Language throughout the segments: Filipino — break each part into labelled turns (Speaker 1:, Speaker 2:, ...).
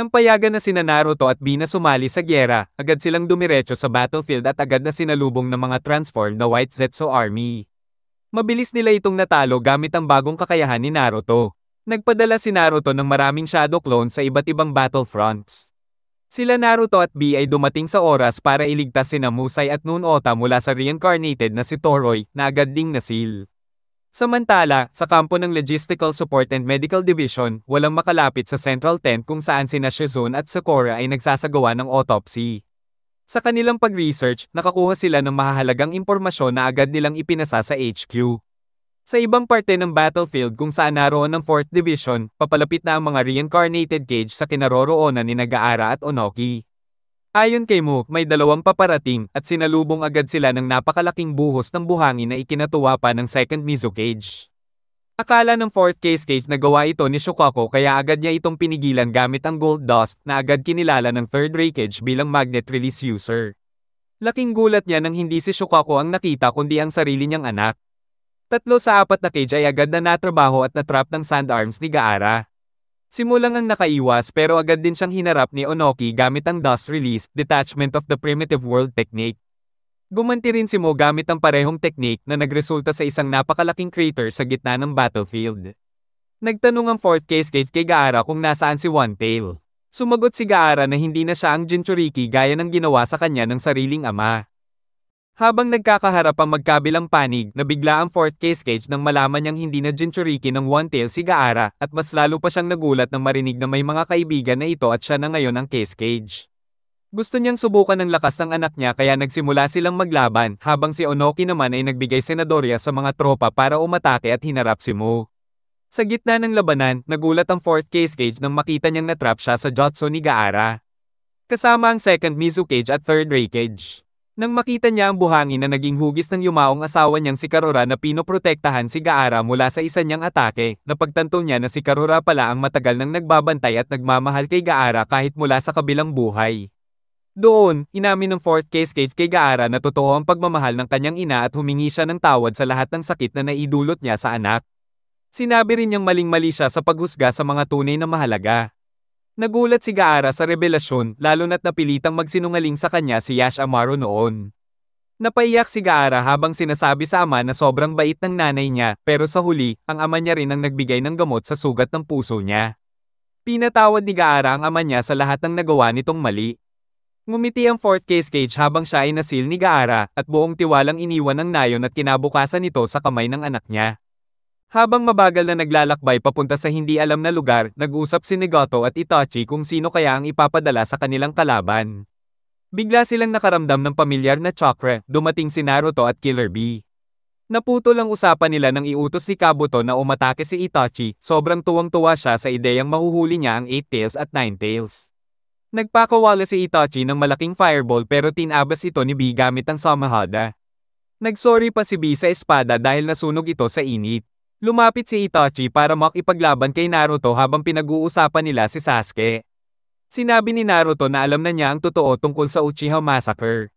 Speaker 1: Nang payagan na sina Naruto at Bee na sumali sa gyera, agad silang dumiretso sa battlefield at agad na sinalubong ng mga transformed na White Zetsu Army. Mabilis nila itong natalo gamit ang bagong kakayahan ni Naruto. Nagpadala si Naruto ng maraming shadow clones sa iba't ibang battlefronts. Sila Naruto at Bee ay dumating sa oras para iligtas sina Musai at Noon Ota mula sa reincarnated na si Toroy, na agad ding nasil. Samantala, sa kampo ng Logistical Support and Medical Division, walang makalapit sa Central Tent kung saan sina Shizune at Sakura ay nagsasagawa ng autopsy. Sa kanilang pag-research, nakakuha sila ng mahahalagang impormasyon na agad nilang ipinasa sa HQ. Sa ibang parte ng battlefield kung saan naroon ng 4th Division, papalapit na ang mga reincarnated cage sa kinaroroonan ni Gaara at Onoki. Ayon kay Mu, may dalawang paparating at sinalubong agad sila ng napakalaking buhos ng buhangin na ikinatuwa pa ng 2nd Mizu Cage. Akala ng 4th Case Cage na gawa ito ni Shukaku kaya agad niya itong pinigilan gamit ang Gold Dust na agad kinilala ng 3rd Ray Cage bilang magnet release user. Laking gulat niya nang hindi si Shukaku ang nakita kundi ang sarili niyang anak. 3 sa 4 na cage ay agad na natrabaho at natrap ng Sand Arms ni Gaara. Simulang ang nakaiwas pero agad din siyang hinarap ni Onoki gamit ang Dust Release, Detachment of the Primitive World Technique. Gumanti rin si Mo gamit ang parehong technique na nagresulta sa isang napakalaking crater sa gitna ng battlefield. Nagtanong ang 4th Case Cage kay Gaara kung nasaan si One Tail. Sumagot si Gaara na hindi na siya ang Jinchuriki gaya ng ginawa sa kanya ng sariling ama. Habang nagkakaharap ang magkabilang panig, nabigla ang 4th Case Cage nang malaman niyang hindi na Jinchuriki ng One Tail si Gaara, at mas lalo pa siyang nagulat nang marinig na may mga kaibigan na ito at siya na ngayon ang Case Cage. Gusto niyang subukan ng lakas ng anak niya kaya nagsimula silang maglaban, habang si Onoki naman ay nagbigay senadorya sa mga tropa para umatake at hinarap si Mo. Sa gitna ng labanan, nagulat ang 4th Case Cage nang makita niyang natrap siya sa jutsu ni Gaara. Kasama ang 2nd Mizu Cage at 3rd Ray Cage. Nang makita niya ang buhangin na naging hugis ng yumaong asawa niyang si Karura na pinoprotektahan si Gaara mula sa isa niyang atake, napagtanto niya na si Karura pala ang matagal nang nagbabantay at nagmamahal kay Gaara kahit mula sa kabilang buhay. Doon, inamin ng 4th Case Cage kay Gaara na totoo ang pagmamahal ng kanyang ina at humingi siya ng tawad sa lahat ng sakit na naidulot niya sa anak. Sinabi rin niyang maling-mali siya sa paghusga sa mga tunay na mahalaga. Nagulat si Gaara sa revelasyon, lalo na't napilitang magsinungaling sa kanya si Yash Amaro noon. Napaiyak si Gaara habang sinasabi sa ama na sobrang bait ng nanay niya, pero sa huli, ang ama niya rin ang nagbigay ng gamot sa sugat ng puso niya. Pinatawad ni Gaara ang ama niya sa lahat ng nagawa nitong mali. Ngumiti ang 4th Case Cage habang siya ay nasil ni Gaara, at buong tiwalang iniwan ng nayon at kinabukasan nito sa kamay ng anak niya. Habang mabagal na naglalakbay papunta sa hindi alam na lugar, nag-usap si Nagato at Itachi kung sino kaya ang ipapadala sa kanilang kalaban. Bigla silang nakaramdam ng pamilyar na chakra, dumating si Naruto at Killer Bee. Naputol ang usapan nila nang iutos si Kabuto na umatake si Itachi, sobrang tuwang-tuwa siya sa ideyang mahuhuli niya ang 8 Tails at 9 Tails. Nagpakawala si Itachi ng malaking fireball pero tinabas ito ni Bee gamit ang Samahada. Nagsorry pa si Bee sa espada dahil nasunog ito sa init. Lumapit si Itachi para makipaglaban kay Naruto habang pinag-uusapan nila si Sasuke. Sinabi ni Naruto na alam na niya ang totoo tungkol sa Uchiha Massacre.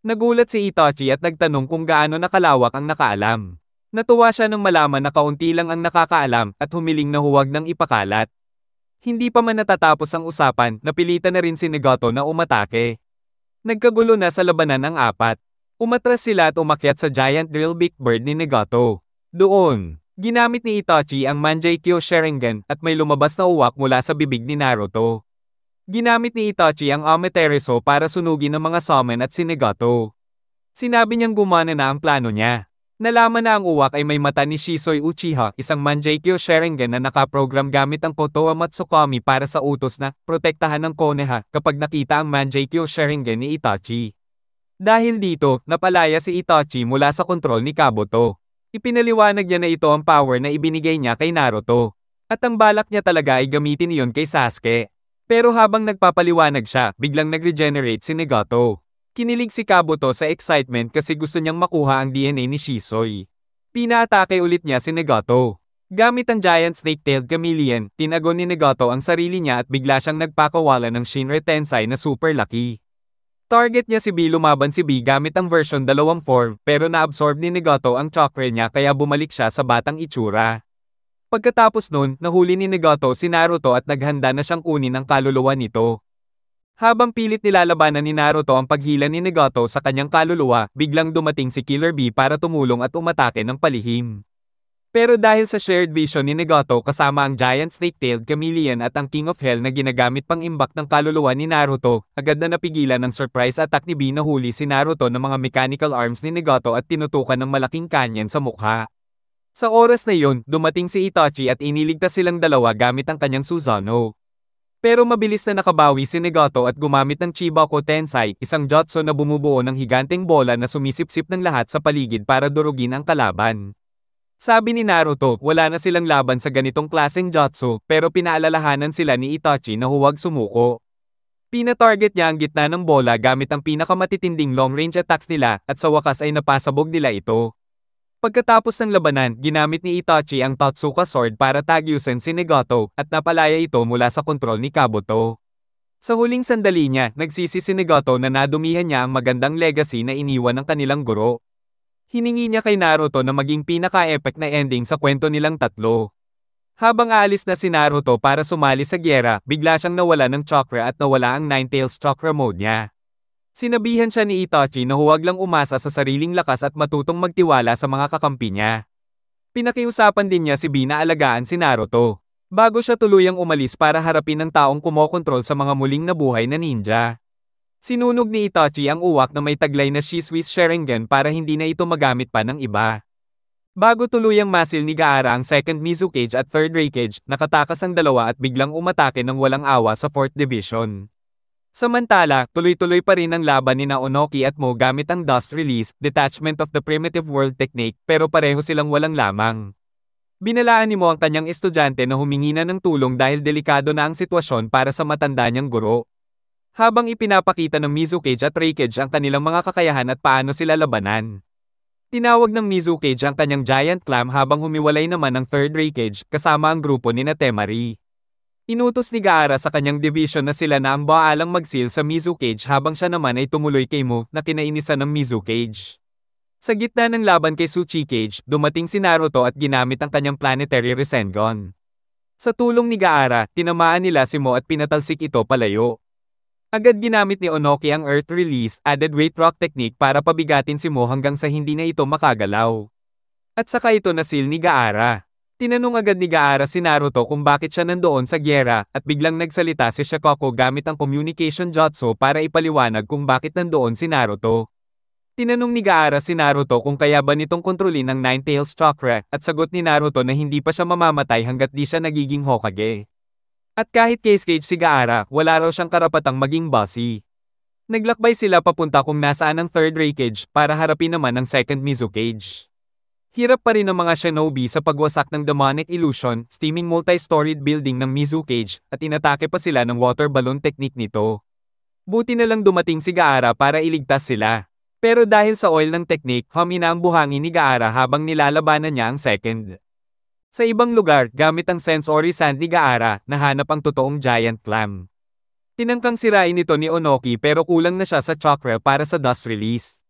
Speaker 1: Nagulat si Itachi at nagtanong kung gaano nakalawak ang nakaalam. Natuwa siya nang malaman na kaunti lang ang nakakaalam at humiling na huwag nang ipakalat. Hindi pa man natatapos ang usapan, napilitan na rin si Nagato na umatake. Nagkagulo na sa labanan ang apat. Umatras sila at umakyat sa giant drill big bird ni Nagato. Doon, ginamit ni Itachi ang Mangekyou Sharingan at may lumabas na uwak mula sa bibig ni Naruto. Ginamit ni Itachi ang Amaterasu para sunugin ang mga summon at si Nagato. Sinabi niyang gumana na ang plano niya. Nalaman na ang uwak ay may mata ni Shisui Uchiha, isang Mangekyou Sharingan na nakaprogram gamit ang Kotoa Matsukami para sa utos na protektahan ng Konoha kapag nakita ang Mangekyou Sharingan ni Itachi. Dahil dito, napalaya si Itachi mula sa kontrol ni Kabuto. Ipinaliwanag niya na ito ang power na ibinigay niya kay Naruto. At ang balak niya talaga ay gamitin iyon kay Sasuke. Pero habang nagpapaliwanag siya, biglang nag-regenerate si Nagato. Kinilig si Kabuto sa excitement kasi gusto niyang makuha ang DNA ni Shisui. Pinaatake ulit niya si Nagato. Gamit ang Giant Snake-tailed Chameleon, tinagon ni Nagato ang sarili niya at bigla siyang nagpakawala ng Shinra Tensei na super lucky. Target niya si Bee, lumaban si Bee gamit ang version 2 form pero na-absorb ni Nagato ang chakra niya kaya bumalik siya sa batang itsura. Pagkatapos nun, nahuli ni Nagato si Naruto at naghanda na siyang kunin ang kaluluwa nito. Habang pilit nilalabanan ni Naruto ang paghila ni Nagato sa kanyang kaluluwa, biglang dumating si Killer Bee para tumulong at umatake ng palihim. Pero dahil sa shared vision ni Nagato kasama ang Giant Snake-tailed Chameleon at ang King of Hell na ginagamit pang imbak ng kaluluwa ni Naruto, agad na napigilan ng surprise attack ni Bee na huli si Naruto ng mga mechanical arms ni Nagato at tinutukan ng malaking kanyan sa mukha. Sa oras na iyon, dumating si Itachi at iniligtas silang dalawa gamit ang kanyang Susanoo. Pero mabilis na nakabawi si Nagato at gumamit ng Chibaku Tensai, isang jutsu na bumubuo ng higanteng bola na sumisipsip ng lahat sa paligid para durugin ang kalaban. Sabi ni Naruto, wala na silang laban sa ganitong klaseng jutsu, pero pinaalalahanan sila ni Itachi na huwag sumuko. Pina-target niya ang gitna ng bola gamit ang pinakamatitinding long-range attacks nila, at sa wakas ay napasabog nila ito. Pagkatapos ng labanan, ginamit ni Itachi ang Totsuka Sword para tagyusin si Nagato, at napalaya ito mula sa kontrol ni Kabuto. Sa huling sandali niya, nagsisi si Nagato na nadumihan niya ang magandang legacy na iniwan ng kanilang guro. Hiningi niya kay Naruto na maging pinaka-epic na ending sa kwento nilang tatlo. Habang aalis na si Naruto para sumali sa gyera, bigla siyang nawala ng chakra at nawala ang Nine-Tails chakra mode niya. Sinabihan siya ni Itachi na huwag lang umasa sa sariling lakas at matutong magtiwala sa mga kakampi niya. Pinakiusapan din niya si Bee na alagaan si Naruto, bago siya tuluyang umalis para harapin ang taong kumokontrol sa mga muling nabuhay na ninja. Sinunog ni Itachi ang uwak na may taglay na Shisui Sharingan para hindi na ito magamit pa ng iba. Bago tuluyang masil ni Gaara ang 2nd Mizukage at 3rd Raikage, nakatakas ang dalawa at biglang umatake ng walang awa sa 4th Division. Samantala, tuloy-tuloy pa rin ang laban ni Onoki at Mo gamit ang Dust Release, Detachment of the Primitive World Technique, pero pareho silang walang lamang. Binalaan ni Mo ang kanyang estudyante na humingi na ng tulong dahil delikado na ang sitwasyon para sa matanda niyang guro. Habang ipinapakita ng Mizukage at Raikage ang kanilang mga kakayahan at paano sila labanan. Tinawag ng Mizukage ang kanyang Giant Clam habang humiwalay naman ang 3rd Raikage kasama ang grupo ni Temari. Inutos ni Gaara sa kanyang division na sila na ang baalang mag-seal sa Mizukage habang siya naman ay tumuloy kay Mo na kinainisan ng Mizukage. Sa gitna ng laban kay Tsuchikage, dumating si Naruto at ginamit ang kanyang Planetary Rasengan. Sa tulong ni Gaara, tinamaan nila si Mo at pinatalsik ito palayo. Agad ginamit ni Onoki ang Earth Release, Added Weight Rock Technique para pabigatin si Mo hanggang sa hindi na ito makagalaw. At saka ito nasil ni Gaara. Tinanong agad ni Gaara si Naruto kung bakit siya nandoon sa gyera, at biglang nagsalita si Shikoku gamit ang Communication Jutsu para ipaliwanag kung bakit nandoon si Naruto. Tinanong ni Gaara si Naruto kung kaya ba nitong kontrolin ang Nine-Tails Chakra, at sagot ni Naruto na hindi pa siya mamamatay hanggat di siya nagiging Hokage. At kahit case-cage si Gaara, wala raw siyang karapatang maging bossy. Naglakbay sila papunta kung nasaan ang 3rd Raikage para harapin naman ang 2nd Mizukage. Hirap pa rin ang mga shinobi sa pagwasak ng demonic illusion, steaming multi-storied building ng Mizukage, at inatake pa sila ng water balloon technique nito. Buti na lang dumating si Gaara para iligtas sila. Pero dahil sa oil ng technique, humina ang buhangin ni Gaara habang nilalabanan niya ang 2nd. Sa ibang lugar, gamit ang sensory sand ni Gaara, nahanap ang totoong Giant Clam. Tinangkang sirain ito ni Onoki pero kulang na siya sa chakra para sa Dust Release.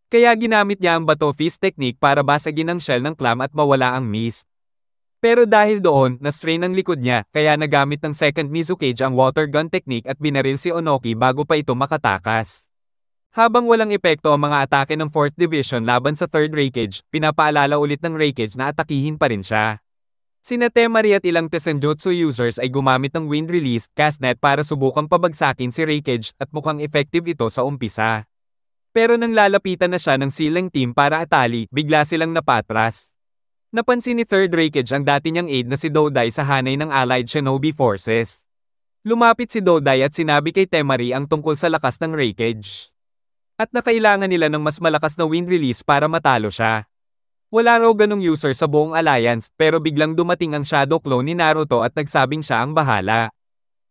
Speaker 1: Kaya ginamit niya ang Bato Fist technique para basagin ang shell ng clam at mawala ang mist. Pero dahil doon, na-strain ang likod niya, kaya nagamit ng 2nd Mizukage ang Water Gun technique at binaril si Onoki bago pa ito makatakas. Habang walang epekto ang mga atake ng 4th Division laban sa 3rd Raikage, pinapaalala ulit ng Raikage na atakihin pa rin siya. Sina Temari at ilang Tesenjutsu users ay gumamit ng Wind Release, Castnet para subukang pabagsakin si Raikage at mukhang effective ito sa umpisa. Pero nang lalapitan na siya ng Sealing Team para atali, bigla silang napatras. Napansin ni 3rd Raikage ang dati niyang aide na si Dodai sa hanay ng Allied Shinobi Forces. Lumapit si Dodai at sinabi kay Temari ang tungkol sa lakas ng Raikage. At na kailangan nila ng mas malakas na Wind Release para matalo siya. Wala raw ganong user sa buong alliance, pero biglang dumating ang Shadow Clone ni Naruto at nagsabing siya ang bahala.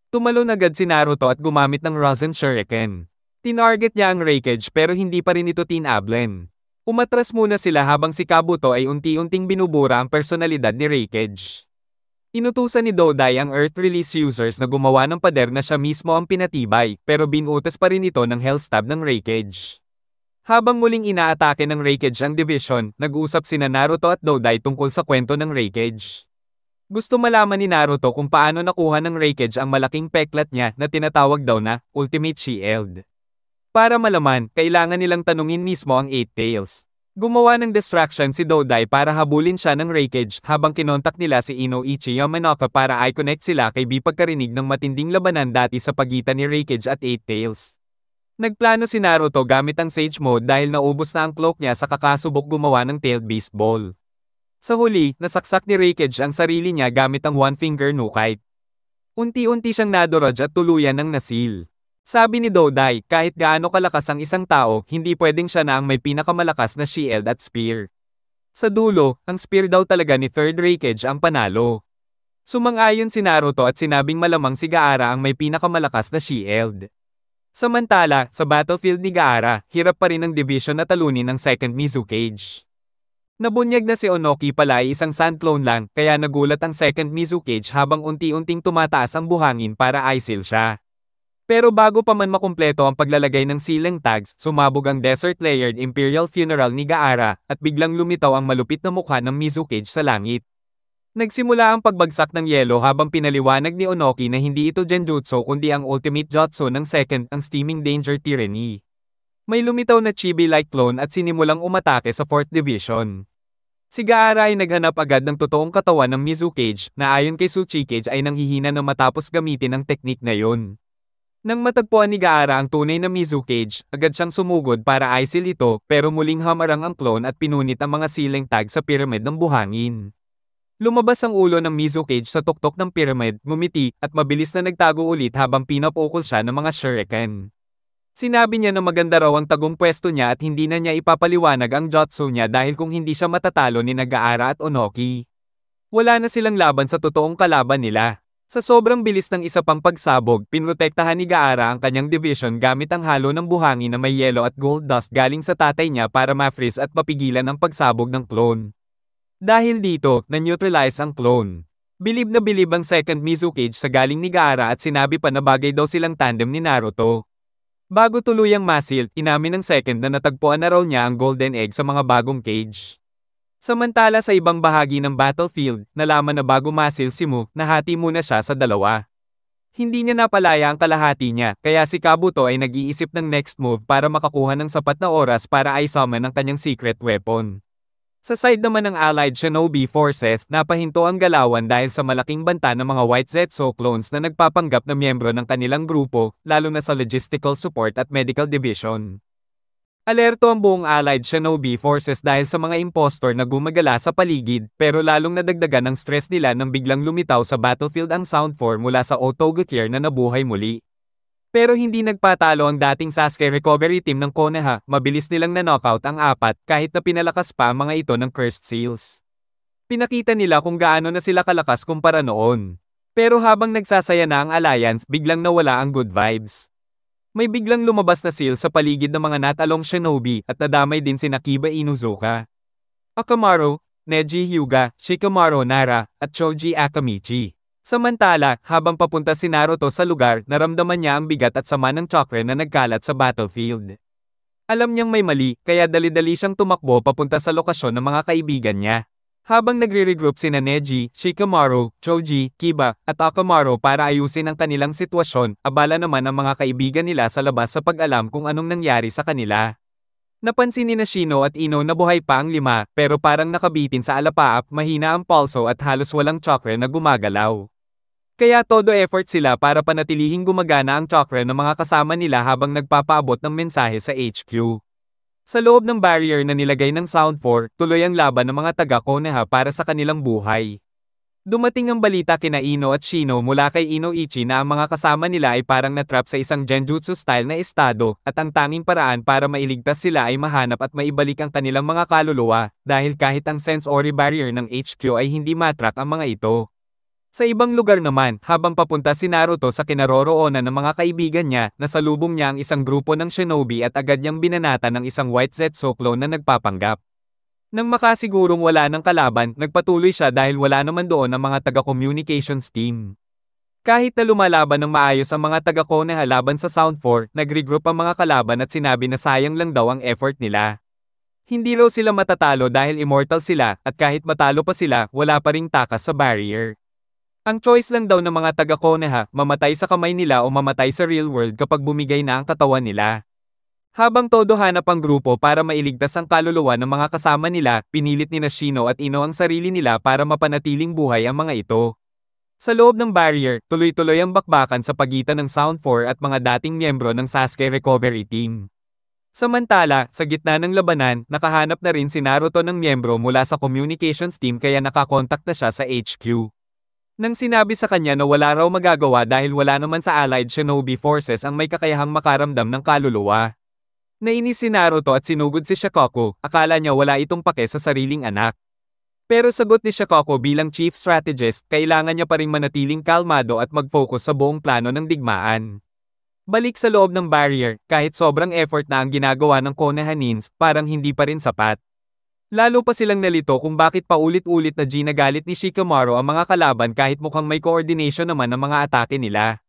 Speaker 1: Tumalon agad si Naruto at gumamit ng Rasen Shuriken. Tinarget niya ang Raikage pero hindi pa rin ito tinablen. Umatras muna sila habang si Kabuto ay unti-unting binubura ang personalidad ni Raikage. Inutusan ni Dodai ang Earth Release users na gumawa ng pader na siya mismo ang pinatibay, pero binutas pa rin ito ng Hellstab ng Raikage. Habang muling inaatake ng Raikage ang division, nag-usap sina Naruto at Dodai tungkol sa kwento ng Raikage. Gusto malaman ni Naruto kung paano nakuha ng Raikage ang malaking peklat niya na tinatawag daw na Ultimate Shield. Para malaman, kailangan nilang tanungin mismo ang Eight Tails. Gumawa ng distraction si Dodai para habulin siya ng Raikage habang kinontak nila si Inoichi Yamanaka para i-connect sila kay B pagkarinig ng matinding labanan dati sa pagitan ni Raikage at Eight Tails. Nagplano si Naruto gamit ang Sage Mode dahil naubos na ang cloak niya sa kakasubok gumawa ng Tailed Beast Ball. Sa huli, nasaksak ni Raikage ang sarili niya gamit ang One Finger Nukite. Unti-unti siyang nadoraj at tuluyan ng nasil. Sabi ni Dodai, kahit gaano kalakas ang isang tao, hindi pwedeng siya na ang may pinakamalakas na shield at spear. Sa dulo, ang spear daw talaga ni Third Raikage ang panalo. Sumang-ayon si Naruto at sinabing malamang si Gaara ang may pinakamalakas na shield. Samantala, sa battlefield ni Gaara, hirap pa rin ang division na talunin ang second Mizukage. Nabunyag na si Onoki pala ay isang sand clone lang, kaya nagulat ang second Mizukage habang unti-unting tumataas ang buhangin para i-seal siya. Pero bago pa man makumpleto ang paglalagay ng sealing tags, sumabog ang desert-layered Imperial Funeral ni Gaara, at biglang lumitaw ang malupit na mukha ng Mizukage sa langit. Nagsimula ang pagbagsak ng yelo habang pinaliwanag ni Onoki na hindi ito Genjutsu kundi ang ultimate jutsu ng second, ang Steaming Danger Tyranny. May lumitaw na chibi-like clone at sinimulang umatake sa 4th Division. Si Gaara ay naghanap agad ng totoong katawan ng Mizukage, na ayon kay Tsuchikage ay nanghihina na matapos gamitin ang teknik na yun. Nang matagpuan ni Gaara ang tunay na Mizukage, agad siyang sumugod para i-seal ito, pero muling hamarang ang clone at pinunit ang mga sealing tag sa pyramid ng buhangin. Lumabas ang ulo ng Mizukage sa tuktok ng pyramid, ngumiti, at mabilis na nagtago ulit habang pinapukol siya ng mga shuriken. Sinabi niya na maganda raw ang tagong pwesto niya at hindi na niya ipapaliwanag ang jutsu niya dahil kung hindi siya matatalo ni Gaara at Onoki. Wala na silang laban sa totoong kalaban nila. Sa sobrang bilis ng isa pang pagsabog, pinrotektahan ni Gaara ang kanyang division gamit ang halo ng buhangin na may yellow at gold dust galing sa tatay niya para ma-freeze at mapigilan ang pagsabog ng clone. Dahil dito, na-neutralize ang clone. Bilib na bilib ang second Mizukage sa galing ni Gaara at sinabi pa na bagay daw silang tandem ni Naruto. Bago tuluyang masil, inamin ng second na natagpuan na raw niya ang golden egg sa mga bagong cage. Samantala sa ibang bahagi ng battlefield, nalaman na bago masil si Mu, nahati muna siya sa dalawa. Hindi niya napalaya ang kalahati niya, kaya si Kabuto ay nag-iisip ng next move para makakuha ng sapat na oras para i-summon ang kanyang secret weapon. Sa side naman ng allied shinobi forces, napahinto ang galawan dahil sa malaking banta ng mga White Zetsu clones na nagpapanggap na miyembro ng kanilang grupo, lalo na sa logistical support at medical division. Alerto ang buong allied shinobi forces dahil sa mga impostor na gumagala sa paligid, pero lalong nadagdagan ang stress nila nang biglang lumitaw sa battlefield ang Sound 4 mula sa Otogekier na nabuhay muli. Pero hindi nagpatalo ang dating Sasuke recovery team ng Konoha, mabilis nilang na-knockout ang apat kahit na pinalakas pa ang mga ito ng Cursed Seals. Pinakita nila kung gaano na sila kalakas kumpara noon. Pero habang nagsasaya na ang alliance, biglang nawala ang good vibes. May biglang lumabas na seal sa paligid ng mga natalong shinobi at nadamay din si Kiba Inuzuka, Akamaru, Neji Hyuga, Shikamaru Nara, at Choji Akamichi. Samantala, habang papunta si Naruto sa lugar, naramdaman niya ang bigat at sama ng chakra na nagkalat sa battlefield. Alam niyang may mali, kaya dali-dali siyang tumakbo papunta sa lokasyon ng mga kaibigan niya. Habang nagre-regroup sina Neji, Shikamaru, Choji, Kiba, at Akamaru para ayusin ang kanilang sitwasyon, abala naman ang mga kaibigan nila sa labas sa pag-alam kung anong nangyari sa kanila. Napansin ni Shino at Ino na buhay pa ang lima, pero parang nakabitin sa alapaap, mahina ang pulso at halos walang chakra na gumagalaw. Kaya todo effort sila para panatilihing gumagana ang chakra ng mga kasama nila habang nagpapaabot ng mensahe sa HQ. Sa loob ng barrier na nilagay ng Sound 4, tuloy ang laban ng mga taga-Konoha para sa kanilang buhay. Dumating ang balita kina Ino at Shino mula kay Inoichi na ang mga kasama nila ay parang natrap sa isang genjutsu-style na estado, at ang tanging paraan para mailigtas sila ay mahanap at maibalik ang kanilang mga kaluluwa, dahil kahit ang sensory barrier ng HQ ay hindi matrak ang mga ito. Sa ibang lugar naman, habang papunta si Naruto sa kinaroroonan ng mga kaibigan niya, nasalubong niya ang isang grupo ng shinobi at agad niyang binanata ng isang White Zetsu clone na nagpapanggap. Nang makasigurong wala ng kalaban, nagpatuloy siya dahil wala naman doon ang mga taga-communications team. Kahit na lumalaban ng maayos ang mga taga-Konoha laban sa Sound 4, nag-regroup ang mga kalaban at sinabi na sayang lang daw ang effort nila. Hindi raw sila matatalo dahil immortal sila, at kahit matalo pa sila, wala pa ring takas sa barrier. Ang choice lang daw ng mga taga-Konoha, mamatay sa kamay nila o mamatay sa real world kapag bumigay na ang katawan nila. Habang todo hanap ang grupo para mailigtas ang kaluluwa ng mga kasama nila, pinilit ni Shino at Ino ang sarili nila para mapanatiling buhay ang mga ito. Sa loob ng barrier, tuloy-tuloy ang bakbakan sa pagitan ng Sound 4 at mga dating miyembro ng Sasuke Recovery Team. Samantala, sa gitna ng labanan, nakahanap na rin si Naruto ng miyembro mula sa communications team kaya nakakontak na siya sa HQ. Nang sinabi sa kanya na wala raw magagawa dahil wala naman sa allied shinobi forces ang may kakayahang makaramdam ng kaluluwa. Nainis si Naruto at sinugod si Shikoku, akala niya wala itong pake sa sariling anak. Pero sagot ni Shikoku bilang chief strategist, kailangan niya pa ring manatiling kalmado at mag-focus sa buong plano ng digmaan. Balik sa loob ng barrier, kahit sobrang effort na ang ginagawa ng Konohanins, parang hindi pa rin sapat. Lalo pa silang nalito kung bakit paulit-ulit na ginagalit ni Shikamaru ang mga kalaban kahit mukhang may coordination naman ang mga atake nila.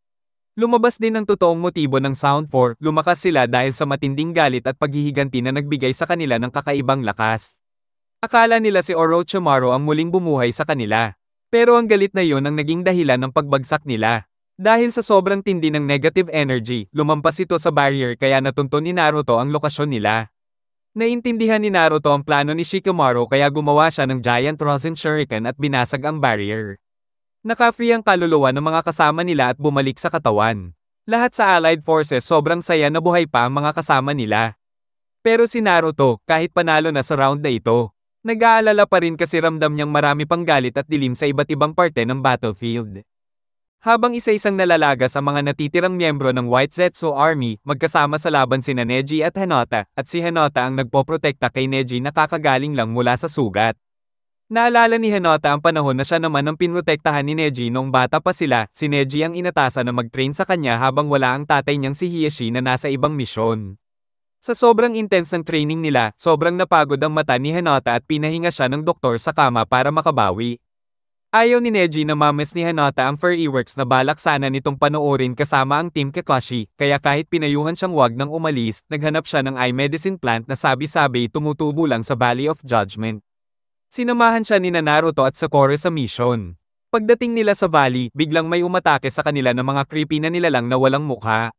Speaker 1: Lumabas din ang totoong motibo ng Sound 4, lumakas sila dahil sa matinding galit at paghihiganti na nagbigay sa kanila ng kakaibang lakas. Akala nila si Orochimaru ang muling bumuhay sa kanila. Pero ang galit na iyon ang naging dahilan ng pagbagsak nila. Dahil sa sobrang tindi ng negative energy, lumampas ito sa barrier kaya natunton ni Naruto ang lokasyon nila. Naintindihan ni Naruto ang plano ni Shikamaru kaya gumawa siya ng Giant Rasen Shuriken at binasag ang barrier. Naka-free ang kaluluwa ng mga kasama nila at bumalik sa katawan. Lahat sa allied forces sobrang saya na buhay pa ang mga kasama nila. Pero si Naruto, kahit panalo na sa round na ito, nag-aalala pa rin kasi ramdam niyang marami pang galit at dilim sa iba't ibang parte ng battlefield. Habang isa-isang nalalagas ang mga natitirang miyembro ng White Zetsu Army, magkasama sa laban sina Neji at Hinata, at si Hinata ang nagpoprotekta kay Neji na kakagaling lang mula sa sugat. Naalala ni Hinata ang panahon na siya naman ang pinrotektahan ni Neji noong bata pa sila, si Neji ang inatasan na mag-train sa kanya habang wala ang tatay niyang si Hiashi na nasa ibang misyon. Sa sobrang intense ng training nila, sobrang napagod ang mata ni Hinata at pinahinga siya ng doktor sa kama para makabawi. Ayaw ni Neji na mames ni Hinata ang Furry Works na balak sana nitong panoorin kasama ang Team Kakashi, kaya kahit pinayuhan siyang wag nang umalis, naghanap siya ng eye medicine plant na sabi-sabi tumutubo lang sa Valley of Judgment. Sinamahan siya ni Naruto at Sakura sa mission. Pagdating nila sa valley, biglang may umatake sa kanila ng mga creepy na nilalang na walang mukha.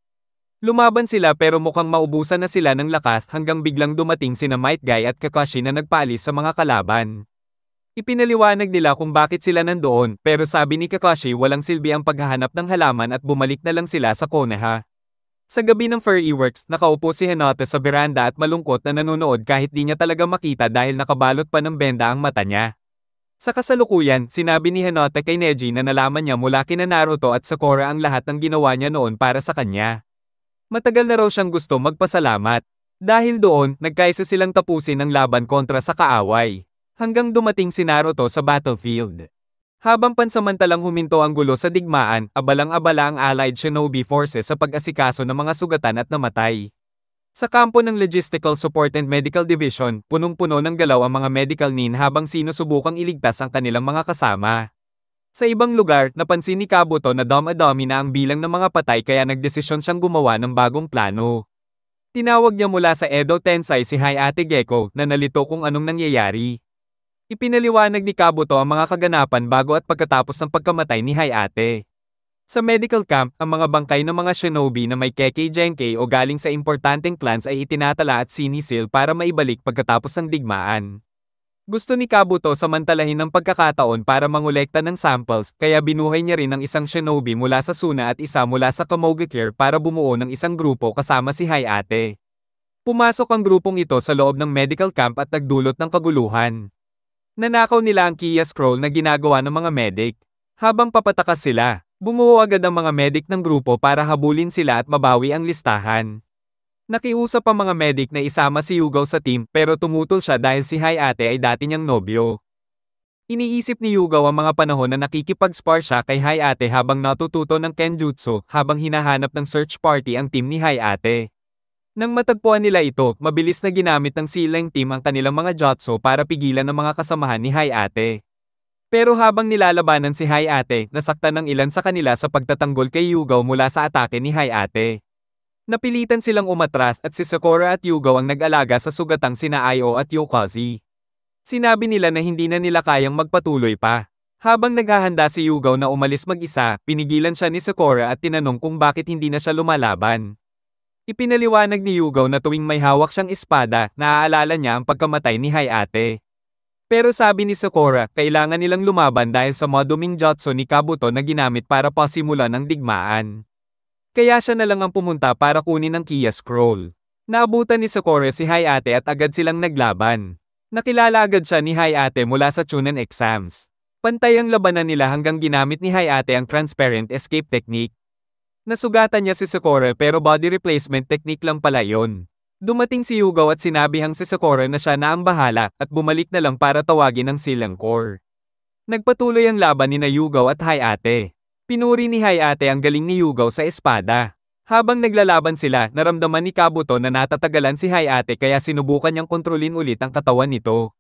Speaker 1: Lumaban sila pero mukhang maubusan na sila ng lakas hanggang biglang dumating sina Might Guy at Kakashi na nagpaalis sa mga kalaban. Ipinaliwanag nila kung bakit sila nandoon, pero sabi ni Kakashi walang silbi ang paghahanap ng halaman at bumalik na lang sila sa Konoha. Sa gabi ng Furry Works, nakaupo si Hinata sa veranda at malungkot na nanonood kahit di niya talaga makita dahil nakabalot pa ng benda ang mata niya. Sa kasalukuyan, sinabi ni Hinata kay Neji na nalaman niya mula kina Naruto at Sakura ang lahat ng ginawa niya noon para sa kanya. Matagal na raw siyang gusto magpasalamat. Dahil doon, nagkaisa silang tapusin ang laban kontra sa kaaway. Hanggang dumating si Naruto sa battlefield. Habang pansamantalang huminto ang gulo sa digmaan, abalang-abala ang allied shinobi forces sa pag-asikaso ng mga sugatan at namatay. Sa kampo ng Logistical Support and Medical Division, punong-puno ng galaw ang mga medical nin habang sinusubukang iligtas ang kanilang mga kasama. Sa ibang lugar, napansin ni Kabuto na dami na ang bilang ng mga patay kaya nagdesisyon siyang gumawa ng bagong plano. Tinawag niya mula sa Edo Tensei si Hayate Gekko na nalito kung anong nangyayari. Ipinaliwanag ni Kabuto ang mga kaganapan bago at pagkatapos ng pagkamatay ni Hayate. Sa medical camp, ang mga bangkay ng mga shinobi na may Kekkei Genkai o galing sa importanteng clans ay itinatala at sinisil para maibalik pagkatapos ng digmaan. Gusto ni Kabuto samantalahin ng pagkakataon para mangolekta ng samples, kaya binuhay niya rin ang isang shinobi mula sa Suna at isa mula sa Kamogakure para bumuo ng isang grupo kasama si Hayate. Pumasok ang grupong ito sa loob ng medical camp at nagdulot ng kaguluhan. Nanakaw nila ang Kia Scroll na ginagawa ng mga medic. Habang papatakas sila, bumuo agad ang mga medic ng grupo para habulin sila at mabawi ang listahan. Nakiusap ang mga medic na isama si Yugao sa team pero tumutol siya dahil si Hayate ay dati niyang nobyo. Iniisip ni Yugao ang mga panahon na nakikipag-spar siya kay Hayate habang natututo ng Kenjutsu habang hinahanap ng search party ang team ni Hayate. Nang matagpuan nila ito, mabilis na ginamit ng silang team ang kanilang mga jutsu para pigilan ang mga kasamahan ni Hayate. Pero habang nilalabanan si Hayate, nasaktan ng ilan sa kanila sa pagtatanggol kay Yugao mula sa atake ni Hayate. Napilitan silang umatras at si Sakura at Yugo ang nag-alaga sa sugatang sina Io at Yokazi. Sinabi nila na hindi na nila kayang magpatuloy pa. Habang naghahanda si Yugo na umalis mag-isa, pinigilan siya ni Sakura at tinanong kung bakit hindi na siya lumalaban. Ipinaliwanag ni Yugo na tuwing may hawak siyang espada, naaalala niya ang pagkamatay ni Hayate. Pero sabi ni Sakura, kailangan nilang lumaban dahil sa maduming jutsu ni Kabuto na ginamit para pasimulan ang digmaan. Kaya siya na lang ang pumunta para kunin ang Kia Scroll. Naabutan ni Sakura si Hayate at agad silang naglaban. Nakilala agad siya ni Hayate mula sa Chunin exams. Pantay ang labanan nila hanggang ginamit ni Hayate ang transparent escape technique. Nasugatan niya si Sakura pero body replacement technique lang pala yon. Dumating si Yugo at sinabihang si Sakura na siya na ang bahala at bumalik na lang para tawagin ang Silang Core. Nagpatuloy ang laban ni Yugo at Hayate. Pinuri ni Hayate ang galing ni Yugo sa espada. Habang naglalaban sila, naramdaman ni Kabuto na natatagalan si Hayate kaya sinubukan niyang kontrolin ulit ang katawan nito.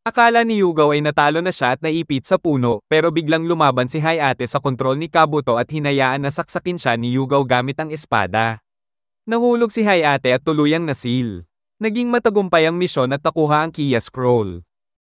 Speaker 1: Akala ni Yugo ay natalo na siya at naipit sa puno, pero biglang lumaban si Hayate sa kontrol ni Kabuto at hinayaan na saksakin siya ni Yugo gamit ang espada. Nahulog si Hayate at tuluyang nasil. Naging matagumpay ang misyon at nakuha ang Kia Scroll.